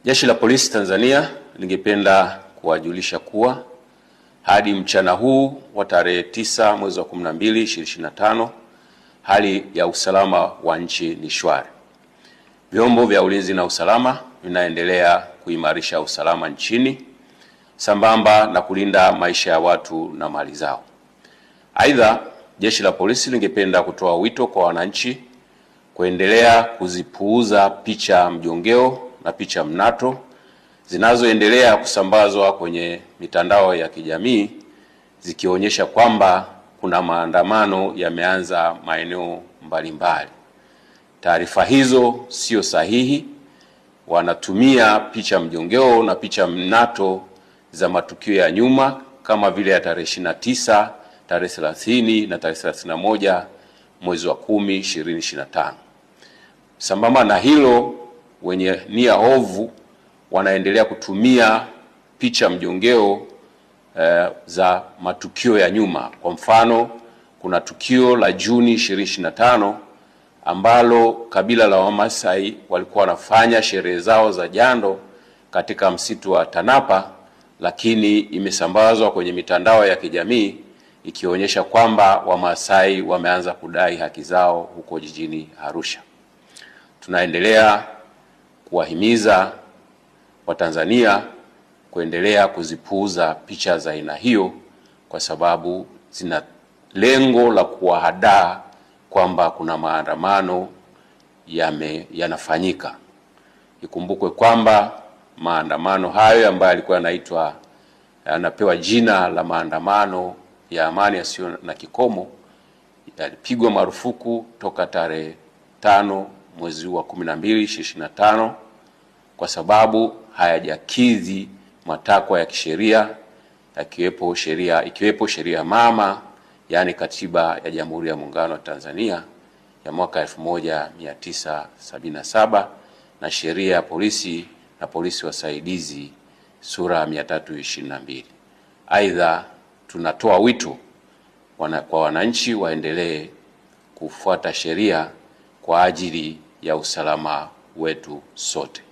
Jeshi la Polisi Tanzania lingependa kuwajulisha kuwa hadi mchana huu wa tarehe 9 mwezi wa 12 2025, hali ya usalama wa nchi ni shwari. Vyombo vya ulinzi na usalama vinaendelea kuimarisha usalama nchini sambamba na kulinda maisha ya watu na mali zao. Aidha, Jeshi la Polisi lingependa kutoa wito kwa wananchi kuendelea kuzipuuza picha mjongeo na picha mnato zinazoendelea kusambazwa kwenye mitandao ya kijamii zikionyesha kwamba kuna maandamano yameanza maeneo mbalimbali. Taarifa hizo sio sahihi. Wanatumia picha mjongeo na picha mnato za matukio ya nyuma kama vile ya tarehe 29, tarehe 30 na tarehe 31 mwezi wa 10 2025. Sambamba na hilo, wenye nia ovu wanaendelea kutumia picha mjongeo za matukio ya nyuma. Kwa mfano, kuna tukio la Juni 2025 ambalo kabila la Wamasai walikuwa wanafanya sherehe zao za jando katika msitu wa Tanapa, lakini imesambazwa kwenye mitandao ya kijamii ikionyesha kwamba Wamasai wameanza kudai haki zao huko jijini Arusha. Tunaendelea kuwahimiza Watanzania kuendelea kuzipuuza picha za aina hiyo kwa sababu zina lengo la kuwahadaa kwamba kuna maandamano yanafanyika. Ikumbukwe kwamba maandamano hayo ambayo yalikuwa yanapewa jina la maandamano ya amani yasiyo na kikomo yalipigwa marufuku toka tarehe 5 mwezi wa 12 2025 kwa sababu hayajakidhi matakwa ya kisheria ikiwepo sheria mama, yani Katiba ya Jamhuri ya Muungano wa Tanzania ya mwaka 1977 na sheria ya polisi na polisi wasaidizi sura 322. Aidha, tunatoa wito kwa wananchi waendelee kufuata sheria kwa ajili ya usalama wetu sote.